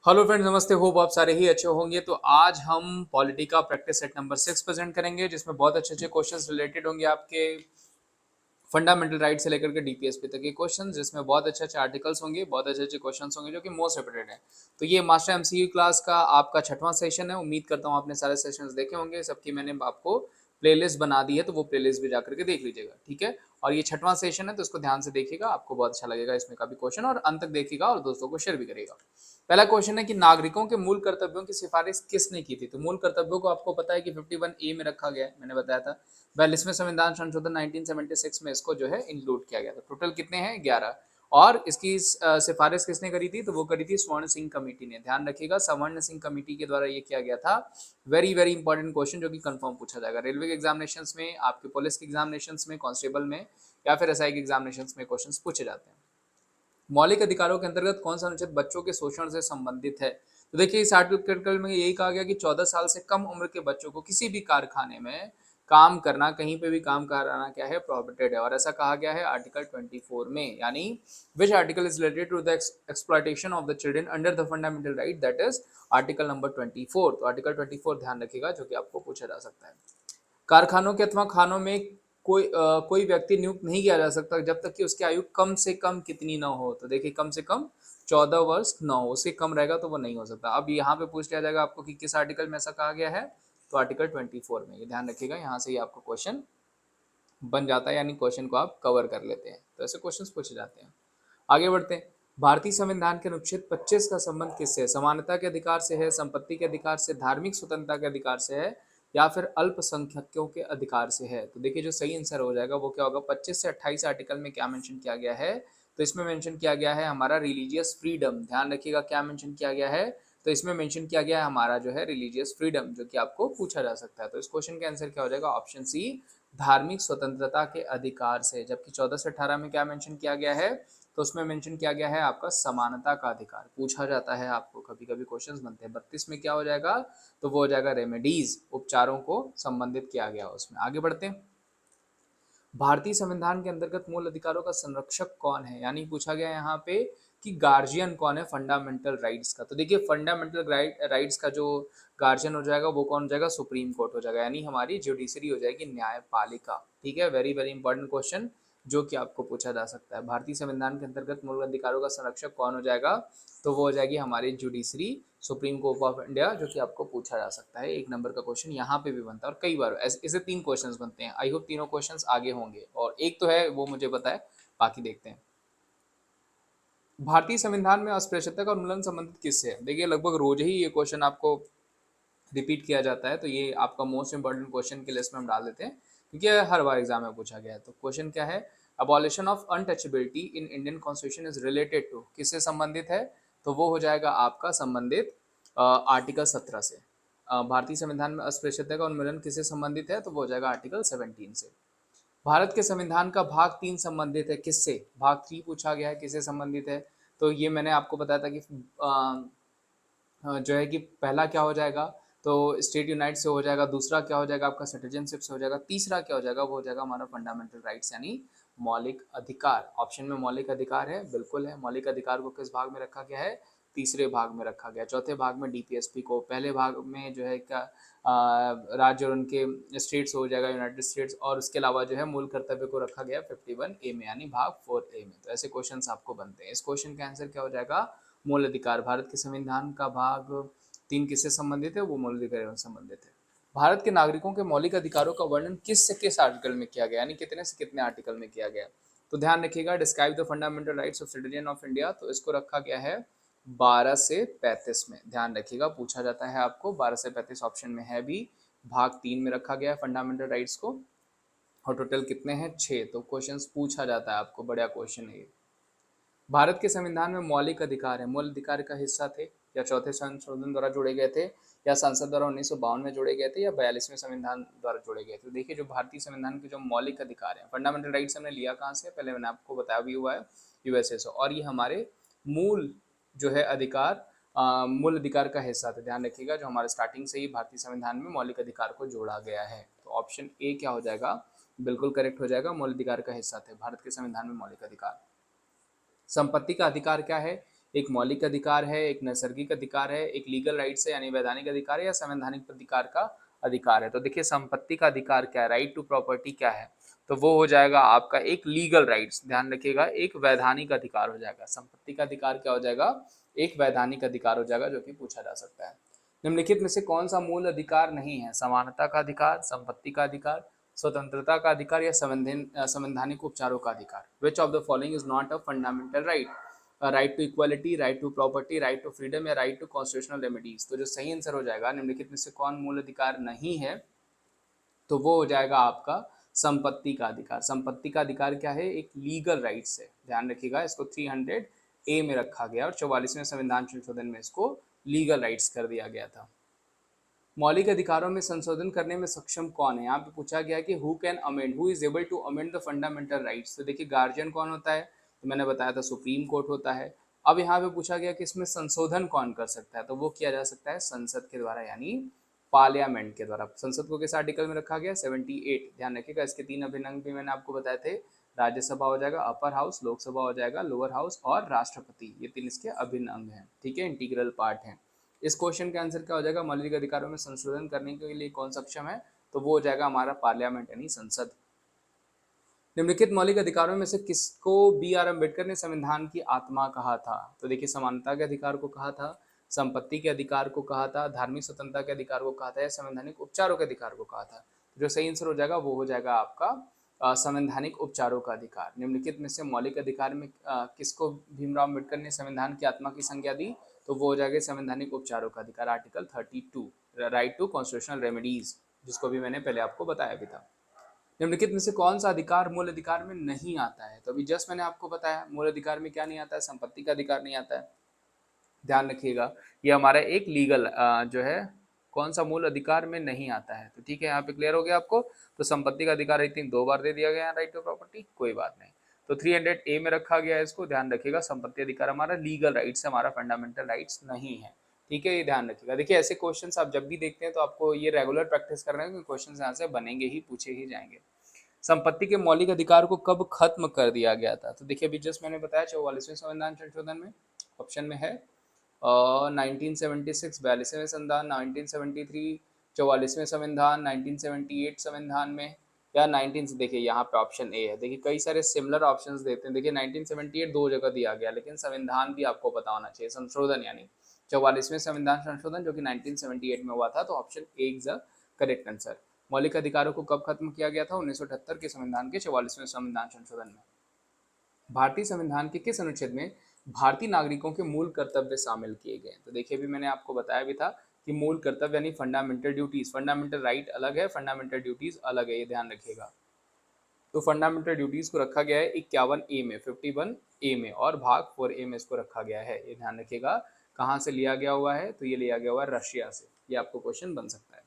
Hello friends, नमस्ते। Hope आप सारे ही अच्छे होंगे। तो आज हम पॉलिटी का प्रैक्टिस सेट नंबर 6 प्रेजेंट करेंगे, जिसमें बहुत अच्छे अच्छे क्वेश्चंस रिलेटेड होंगे आपके फंडामेंटल राइट से लेकर के डीपीएसपी तक के क्वेश्चन, जिसमें बहुत अच्छे अच्छे आर्टिकल्स होंगे, बहुत अच्छे अच्छे क्वेश्चंस होंगे जो कि मोस्ट रिपीटेड है। तो ये मास्टर एमसीक्यू क्लास का आपका 6वां सेशन है। उम्मीद करता हूँ आपने सारे सेशंस देखे होंगे। सबकी मैंने आपको प्लेलिस्ट बना दी है, तो वो प्लेलिस्ट भी जाकर के देख लीजिएगा, ठीक है। और ये 6वां सेशन है, तो इसको ध्यान से देखिएगा, आपको बहुत अच्छा लगेगा इसमें का भी क्वेश्चन, और अंत तक देखिएगा और दोस्तों को शेयर भी करिएगा। पहला क्वेश्चन है कि नागरिकों के मूल कर्तव्यों की सिफारिश किसने की थी। तो मूल कर्तव्यों को आपको पता है कि 51A में रखा गया है, मैंने बताया था। 42वें संविधान संशोधन 1976 में इसको जो है इंक्लूड किया गया था। टोटल कितने हैं? 11। और इसकी सिफारिश किसने करी थी? तो वो करी थी स्वर्ण सिंह कमेटी ने। ध्यान रखिएगा, स्वर्ण सिंह कमेटी के द्वारा ये किया गया था। वेरी वेरी इंपॉर्टेंट क्वेश्चन जो कि कंफर्म पूछा जाएगा रेलवे के एग्जामिनेशंस में, आपके पुलिस के एग्जामिनेशंस में, कांस्टेबल में, या फिर एसआई के एग्जामिनेशंस में क्वेश्चन पूछे जाते हैं। मौलिक अधिकारों के अंतर्गत कौन सा अनुच्छेद बच्चों के शोषण से संबंधित है? तो देखिए, इस आर्टिकल में यही कहा गया कि 14 साल से कम उम्र के बच्चों को किसी भी कारखाने में काम करना, कहीं पे भी काम कराना क्या है? प्रोहिबिटेड है। और ऐसा कहा गया है आर्टिकल 24 में, यानी which article is related to the exploitation of the children under the fundamental right, that is article number 24। तो आर्टिकल 24 ध्यान रखिएगा, जो कि आपको पूछा जा सकता है। कारखानों के अथवा खानों में कोई व्यक्ति नियुक्त नहीं किया जा सकता जब तक कि उसकी आयु कम से कम कितनी ना हो। तो देखिए, कम से कम 14 वर्ष ना हो, उससे कम रहेगा तो वो नहीं हो सकता। अब यहाँ पे पूछ लिया जाएगा आपको कि किस आर्टिकल में ऐसा कहा गया है। तो आर्टिकल 24 में, ये ध्यान रखिएगा, यहाँ से ही आपको क्वेश्चन बन जाता है, यानी क्वेश्चन को आप कवर कर लेते हैं। तो ऐसे क्वेश्चन पूछे जाते हैं। आगे बढ़ते हैं। भारतीय संविधान के अनुच्छेद 25 का संबंध किससे है? समानता के अधिकार से है, संपत्ति के अधिकार से, धार्मिक स्वतंत्रता के अधिकार से है, या फिर अल्पसंख्यकों के अधिकार से है? तो देखिए, जो सही आंसर हो जाएगा वो क्या होगा? 25 से 28 आर्टिकल में क्या मेंशन किया गया है? तो इसमें मेंशन किया गया है हमारा रिलीजियस फ्रीडम। ध्यान रखिएगा, क्या मेंशन किया गया है? तो इसमें मेंशन किया गया है हमारा जो है रिलीजियस फ्रीडम, जो कि आपको पूछा जा सकता है। तो इस क्वेश्चन का आंसर क्या हो जाएगा? ऑप्शन सी, धार्मिक स्वतंत्रता के अधिकार से। जबकि 14 से 18 में क्या मेंशन किया गया है? तो उसमें मेंशन किया गया है आपका समानता का अधिकार। पूछा जाता है आपको, कभी कभी क्वेश्चंस बनते हैं। 32 में क्या हो जाएगा? तो वो हो जाएगा रेमेडीज, उपचारों को संबंधित किया गया उसमें। आगे बढ़ते हैं। भारतीय संविधान के अंतर्गत मूल अधिकारों का संरक्षक कौन है? यानी पूछा गया यहाँ पे कि गार्जियन कौन है फंडामेंटल राइट्स का। तो देखिए, फंडामेंटल राइट्स का जो गार्जियन हो जाएगा वो कौन हो जाएगा? सुप्रीम कोर्ट हो जाएगा, यानी हमारी जुडिशरी हो जाएगी, न्यायपालिका। ठीक है, वेरी वेरी इंपॉर्टेंट क्वेश्चन जो कि आपको पूछा जा सकता है। भारतीय संविधान के अंतर्गत मूल अधिकारों का संरक्षक कौन हो जाएगा? तो वो हो जाएगी हमारी judiciary, supreme court of India, जो कि आपको पूछा जा सकता है। एक नंबर का क्वेश्चन यहाँ पे भी बनता है, और कई बार ऐसे 3 क्वेश्चंस बनते हैं। आई होप तीनों क्वेश्चंस आगे होंगे, और एक तो है वो मुझे पता है, बाकी देखते हैं। भारतीय संविधान में अस्पृश्यता का उन्मूलन संबंधित किससे है? देखिए, लगभग रोज ही ये क्वेश्चन आपको रिपीट किया जाता है, तो ये आपका मोस्ट इंपॉर्टेंट क्वेश्चन की लिस्ट में हम डाल देते हैं, क्योंकि हर बार एग्जाम में पूछा गया है। तो क्वेश्चन क्या है? Abolition of untouchability in Indian constitution is related to, किससे संबंधित है? तो वो हो जाएगा आपका संबंधित आर्टिकल 17 से। भारतीय संविधान में अस्पृश्यता का उन्मूलन किससे संबंधित है? तो वो हो जाएगा आर्टिकल 17 से। भारत के संविधान का भाग 3 संबंधित है किससे? भाग 3 पूछा गया है, किससे संबंधित है? तो ये मैंने आपको बताया था कि जो है कि पहला क्या हो जाएगा? तो स्टेट यूनाइट से हो जाएगा। दूसरा क्या हो जाएगा? आपका सिटीजनशिप से हो जाएगा। तीसरा क्या हो जाएगा? वो हो जाएगा हमारा फंडामेंटल राइट्स, यानी मौलिक अधिकार। ऑप्शन में मौलिक अधिकार है, बिल्कुल है। मौलिक अधिकार को किस भाग में रखा गया है? तीसरे भाग में रखा गया। चौथे भाग में डीपीएसपी को, पहले भाग में जो है क्या राज्य और उनके स्टेट्स हो जाएगा, यूनाइटेड स्टेट्स, और उसके अलावा जो है मूल कर्तव्य को रखा गया 51A में, यानी भाग 4A में। तो ऐसे क्वेश्चन आपको बनते हैं। इस क्वेश्चन का आंसर क्या हो जाएगा? मूल अधिकार। भारत के संविधान का भाग 3 किससे संबंधित है? वो मूल अधिकारों से संबंधित है। भारत के नागरिकों के मौलिक अधिकारों का वर्णन किस से किस आर्टिकल में किया गया, यानी कितने से कितने आर्टिकल में किया गया? तो ध्यान रखिएगा, describe the fundamental rights of citizen of India, तो इसको रखा गया है 12 से 35 में। ध्यान रखिएगा, पूछा जाता है आपको। 12 से 35 ऑप्शन में है भी। भाग 3 में रखा गया है फंडामेंटल राइट्स को, और टोटल कितने हैं? 6। तो क्वेश्चन पूछा जाता है आपको, बड़ा क्वेश्चन है ये। भारत के संविधान में मौलिक अधिकार है, मूल अधिकार का हिस्सा थे, या चौथे संशोधन द्वारा जोड़े गए थे, या संसद द्वारा 1952 में जोड़े गए थे, या 42वें संविधान द्वारा जोड़े गए थे? देखिए, जो भारतीय संविधान के जो मौलिक अधिकार है, फंडामेंटल राइट्स, हमने लिया कहाँ से? पहले मैंने आपको बताया भी हुआ है, यूएसए से। और ये हमारे मूल जो है अधिकार, मूल अधिकार का हिस्सा थे। ध्यान रखिएगा, जो हमारे स्टार्टिंग से ही भारतीय संविधान में मौलिक अधिकार को जोड़ा गया है। तो ऑप्शन ए क्या हो जाएगा? बिल्कुल करेक्ट हो जाएगा, मूल अधिकार का हिस्सा थे भारत के संविधान में मौलिक अधिकार। संपत्ति का अधिकार क्या है? एक मौलिक अधिकार है, एक नैसर्गिक अधिकार है, एक लीगल राइट्स है यानी वैधानिक अधिकार है, या संवैधानिक अधिकार का अधिकार है। तो देखिए संपत्ति का अधिकार क्या है, राइट टू प्रॉपर्टी क्या है, तो वो हो जाएगा आपका एक लीगल राइट्स, ध्यान रखिएगा, एक वैधानिक अधिकार हो जाएगा। संपत्ति का अधिकार क्या हो जाएगा, एक वैधानिक अधिकार हो जाएगा, जो कि पूछा जा सकता है। निम्नलिखित में से कौन सा मूल अधिकार नहीं है, समानता का अधिकार, संपत्ति का अधिकार, स्वतंत्रता का अधिकार, या संवैधानिक उपचारों का अधिकार। Which of the following is not a fundamental right, right to equality, right to property, right to freedom, या राइट टू कॉन्स्टिट्यूशनल रेमेडीज। तो जो सही आंसर हो जाएगा निम्नलिखित में से कौन मूल अधिकार नहीं है, तो वो हो जाएगा आपका संपत्ति का अधिकार। संपत्ति का अधिकार क्या है, एक लीगल राइट्स है, ध्यान रखिएगा। इसको 300A में रखा गया और 44वें संविधान संशोधन में इसको लीगल राइट्स कर दिया गया था। मौलिक अधिकारों में संशोधन करने में सक्षम कौन है, यहाँ पे पूछा गया कि who can amend, who is able to amend the fundamental rights. तो देखिए गार्जियन कौन होता है, तो मैंने बताया था सुप्रीम कोर्ट होता है। अब यहाँ पे पूछा गया कि इसमें संशोधन कौन कर सकता है, तो वो किया जा सकता है संसद के द्वारा यानी पार्लियामेंट के द्वारा। संसद को किस आर्टिकल में रखा गया, 78। ध्यान रखिएगा, इसके 3 अभिन्न अंग भी मैंने आपको बताए थे। राज्यसभा हो जाएगा अपर हाउस, लोकसभा हो जाएगा लोअर हाउस, और राष्ट्रपति, ये 3 इसके अभिन्न अंग हैं, ठीक है, इंटीग्रल पार्ट है। इस क्वेश्चन का आंसर क्या हो जाएगा, मौलिक अधिकारों में संशोधन करने के लिए कौन सक्षम है, तो वो हो जाएगा हमारा पार्लियामेंट यानी संसद। निम्नलिखित मौलिक अधिकारों में से किसको B.R. अम्बेडकर ने संविधान की आत्मा कहा था, तो देखिए समानता के अधिकार को कहा था, संपत्ति के अधिकार को कहा था, धार्मिक स्वतंत्रता के अधिकार को कहा था, या संवैधानिक उपचारों के अधिकार को कहा था। जो सही आंसर हो जाएगा वो हो जाएगा आपका संवैधानिक उपचारों का अधिकार। निम्नलिखित में से मौलिक अधिकार में किसको भीमराव अम्बेडकर ने संविधान की आत्मा की संज्ञा दी, तो वो हो जाएगा संवैधानिक उपचारों का अधिकार, article 32, right to constitutional remedies, जिसको भी मैंने पहले आपको बताया भी था। निम्नलिखित में से कौन सा अधिकार मूल अधिकार में नहीं आता है, तो अभी जस्ट मैंने आपको बताया मूल अधिकार में क्या नहीं आता है, संपत्ति का अधिकार नहीं आता है। ध्यान रखिएगा, ये हमारा एक लीगल जो है कौन सा मूल अधिकार में नहीं आता है, तो ठीक है, यहाँ पे क्लियर हो गया आपको। तो संपत्ति का अधिकार आई थिंक 2 बार दे दिया गया है, राइट टू प्रॉपर्टी, कोई बात नहीं। तो 300A में रखा गया है इसको, ध्यान रखिएगा। संपत्ति अधिकार हमारा लीगल राइट्स, हमारा फंडामेंटल राइट्स नहीं है, ठीक है, ये ध्यान रखिएगा। देखिए ऐसे क्वेश्चन आप जब भी देखते हैं तो आपको ये रेगुलर प्रैक्टिस करना है, क्योंकि क्वेश्चन यहाँ से बनेंगे ही, पूछे ही जाएंगे। संपत्ति के मौलिक अधिकार को कब खत्म कर दिया गया था, तो देखिए अभी जस्ट मैंने बताया 44वें संविधान संशोधन में, ऑप्शन में है 1976 42वें संविधान, 1973 44वें संविधान, 1978 संविधान में, या 19 देखिए यहाँ पे ऑप्शन ए है। देखिए कई सारे सिमिलर ऑप्शंस देते हैं। देखिए 1978 2 जगह दिया गया, लेकिन संविधान भी आपको पता होना चाहिए, संशोधन यानी 44वें संविधान संशोधन जो कि 1978 में हुआ था, तो option A is the correct answer. मौलिक अधिकारों को कब खत्म किया गया था, 1978 के संविधान के 44वें संविधान संशोधन में। भारतीय संविधान के किस अनुच्छेद में भारतीय नागरिकों के मूल कर्तव्य शामिल किए गए, तो देखिए भी मैंने आपको बताया भी था कि मूल कर्तव्य यानी फंडामेंटल ड्यूटीज, फंडामेंटल राइट अलग है, फंडामेंटल ड्यूटीज अलग है, ये ध्यान रखिएगा। तो फंडामेंटल ड्यूटीज को रखा गया है 51A में, 51A में, और भाग 4A में इसको रखा गया है, ये ध्यान रखिएगा। कहाँ से लिया गया हुआ है, तो ये लिया गया हुआ है रशिया से, ये आपको क्वेश्चन बन सकता है।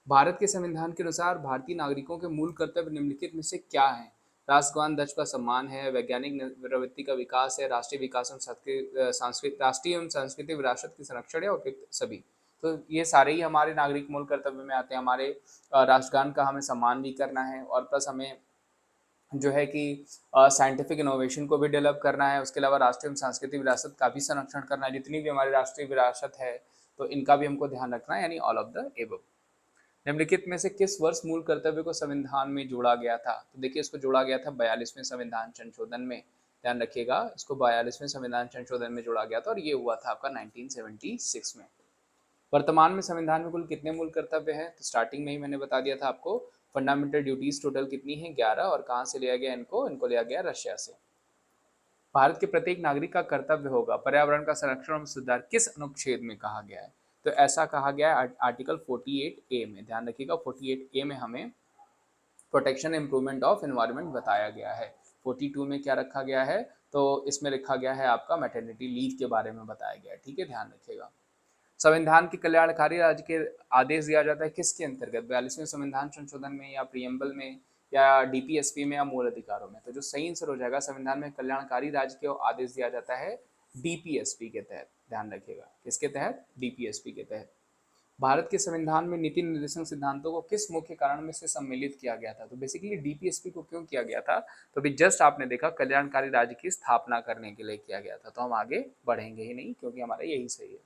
भारत के संविधान के अनुसार भारतीय नागरिकों के मूल कर्तव्य निम्नलिखित में से क्या है, राष्ट्रगान ध्वज का सम्मान है, वैज्ञानिक प्रवृत्ति का विकास है, राष्ट्रीय विकास एवं राष्ट्रीय एवं सांस्कृतिक विरासत के संरक्षण है, और सभी। तो ये सारे ही हमारे नागरिक मूल कर्तव्य में आते हैं। हमारे राष्ट्रगान का हमें सम्मान भी करना है, और प्लस हमें जो है कि साइंटिफिक इनोवेशन को भी डेवलप करना है, उसके अलावा राष्ट्रीय एवं सांस्कृतिक विरासत का भी संरक्षण करना है, जितनी भी हमारी राष्ट्रीय विरासत है तो इनका भी हमको ध्यान रखना है, यानी ऑल ऑफ द एबव। निम्नलिखित में से किस वर्ष मूल कर्तव्य को संविधान में जोड़ा गया था, तो देखिए इसको जोड़ा गया था 42वें संविधान संशोधन में, ध्यान रखिएगा, इसको 42वें संविधान संशोधन में जोड़ा गया था, और ये हुआ था आपका 1976 में। वर्तमान में संविधान में कुल कितने मूल कर्तव्य हैं, तो स्टार्टिंग में ही मैंने बता दिया था आपको, फंडामेंटल ड्यूटीज टोटल कितनी है 11, और कहाँ से लिया गया इनको लिया गया रशिया से। भारत के प्रत्येक नागरिक का कर्तव्य होगा पर्यावरण का संरक्षण और सुधार, किस अनुच्छेद में कहा गया है, तो ऐसा कहा गया है आर्टिकल 48A में, ध्यान रखिएगा 48A में हमें प्रोटेक्शन इम्प्रूवमेंट ऑफ एनवायरनमेंट बताया गया है। 42 में क्या रखा गया है, तो इसमें लिखा गया है आपका मैटरनिटी लीव के बारे में बताया गया है, ठीक है, ध्यान रखिएगा। संविधान के कल्याणकारी राज्य के आदेश दिया जाता है किसके अंतर्गत, 42वें संविधान संशोधन में, या प्रियम्बल में, या डीपीएसपी में, या मूल अधिकारों में, तो जो सही आंसर हो जाएगा संविधान में कल्याणकारी राज्य के आदेश दिया जाता है डीपीएसपी के तहत, ध्यान रखिएगा, किसके तहत, डीपीएसपी के तहत। भारत के संविधान में नीति निर्देशक सिद्धांतों को किस मुख्य कारण में से सम्मिलित किया गया था? तो बेसिकली डीपीएसपी को क्यों किया गया था? तो अभी जस्ट आपने देखा कल्याणकारी राज्य की स्थापना करने के लिए किया गया था, तो हम आगे बढ़ेंगे ही नहीं क्योंकि हमारा यही सही है।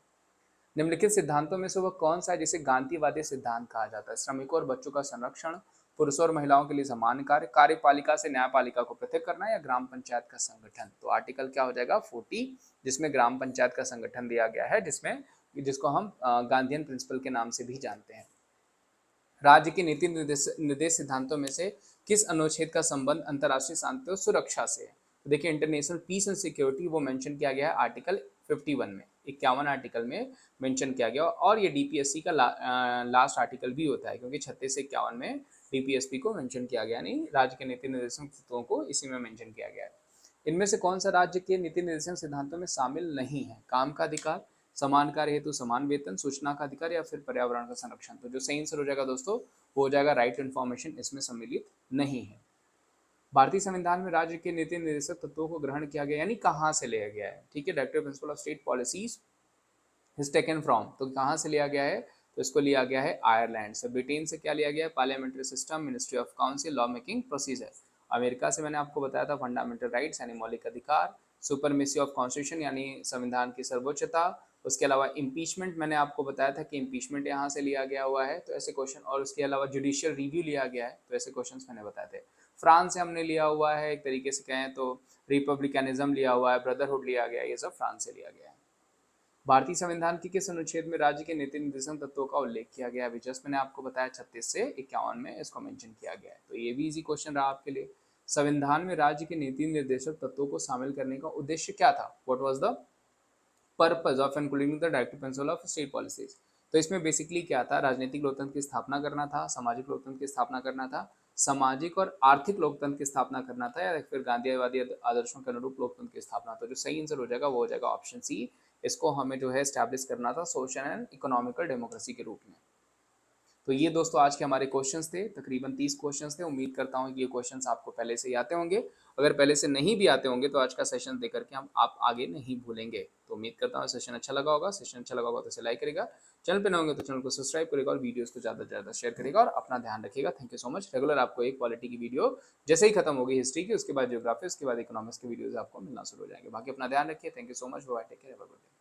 निम्नलिखित सिद्धांतों में से वह कौन सा है जिसे गांधीवादी सिद्धांत कहा जाता है? श्रमिकों और बच्चों का संरक्षण, पुरुषों और महिलाओं के लिए समान कार्य, कार्यपालिका से न्यायपालिका को पृथक करना या ग्राम पंचायत का संगठन? तो आर्टिकल क्या हो जाएगा 40, जिसमें ग्राम पंचायत का संगठन दिया गया है, जिसको हम गांधीयन प्रिंसिपल के नाम से भी जानते हैं। राज्य के नीति निर्देश सिद्धांतों में से किस अनुच्छेद का संबंध अंतर्राष्ट्रीय शांति और सुरक्षा से है? तो देखिए इंटरनेशनल पीस एंड सिक्योरिटी वो मेंशन किया गया है आर्टिकल 51 में, 51 आर्टिकल में मेंशन किया गया, और ये डीपीएससी का लास्ट आर्टिकल भी होता है क्योंकि 36 से 51 में डीपीएसपी को मेंशन किया गया, नहीं राज्य के नीति निर्देशक तत्वों को इसी में मेंशन किया गया है। इनमें से कौन सा राज्य के नीति निर्देशक सिद्धांतों में शामिल नहीं है? काम का अधिकार, समान कार्य हेतु समान वेतन, सूचना का अधिकार या फिर पर्यावरण का संरक्षण? तो जो सही आंसर हो जाएगा दोस्तों वो हो जाएगा राइट टू इन्फॉर्मेशन, इसमें सम्मिलित नहीं है। भारतीय संविधान में राज्य के नीति निर्देशक तत्वों को ग्रहण किया गया यानी कहाँ से लिया गया है? ठीक है, directive principle of state policies is taken from, तो कहाँ से लिया गया है? तो इसको लिया गया है आयरलैंड से। ब्रिटेन से क्या लिया गया है? Parliamentary system, ministry of council, law making procedure. America से मैंने आपको बताया था फंडामेंटल राइट्स यानी मौलिक अधिकार, सुपरमेसी ऑफ कॉन्स्टिट्यूशन यानी संविधान की सर्वोच्चता। उसके अलावा इम्पीचमेंट मैंने आपको बताया था कि इम्पीचमेंट यहाँ से लिया गया हुआ है, तो ऐसे क्वेश्चन, और उसके अलावा जुडिशियल रिव्यू लिया गया है, तो ऐसे क्वेश्चन मैंने बताए थे। फ्रांस से हमने लिया हुआ है, एक तरीके से कहें तो रिपब्लिकनिज्म लिया हुआ है, ब्रदरहुड लिया गया है, ये सब फ्रांस से लिया गया है। भारतीय संविधान के किस अनुच्छेद में राज्य के नीति निर्देशक तत्वों का उल्लेख किया गया है? अभी जस्ट मैंने आपको बताया 36 से 51 में इसको मेंशन किया गया है, तो ये भी इजी क्वेश्चन रहा आपके लिए। संविधान में राज्य के नीति निर्देशक तत्वों को शामिल करने का उद्देश्य क्या था? What was the purpose of including the directive principle of state policies? तो इसमें बेसिकली क्या था? राजनीतिक लोकतंत्र की स्थापना करना था, सामाजिक लोकतंत्र की स्थापना करना था, सामाजिक और आर्थिक लोकतंत्र की स्थापना करना था, या फिर गांधीवादी आदर्शों के अनुरूप लोकतंत्र की स्थापना। तो जो सही आंसर हो जाएगा वो हो जाएगा ऑप्शन सी, इसको हमें जो है एस्टैब्लिश करना था सोशल एंड इकोनॉमिकल डेमोक्रेसी के रूप में। तो ये दोस्तों आज के हमारे क्वेश्चंस थे, तकरीबन 30 क्वेश्चंस थे। उम्मीद करता हूँ कि ये क्वेश्चंस आपको पहले से ही आते होंगे। अगर पहले से नहीं भी आते होंगे तो आज का सेशन देख करके आप आगे नहीं भूलेंगे। तो उम्मीद करता हूँ सेशन अच्छा लगा होगा। सेशन अच्छा लगा होगा तो इसे लाइक करेगा, चैनल पे नए होंगे तो चैनल को सब्सक्राइब करेगा और वीडियोस को ज़्यादा से ज़्यादा शेयर करेगा और अपना ध्यान रखिएगा। Thank you so much. Regular आपको एक पॉलिटी की वीडियो जैसे ही खत्म होगी हिस्ट्री की, उसके बाद ज्योग्राफी, उसके बाद इकोनॉमिक्स की वीडियोज आपको मिलना शुरू हो जाएंगे। बाकी अपना ध्यान रखिए। Thank you so much. Bye, take care, have a good day.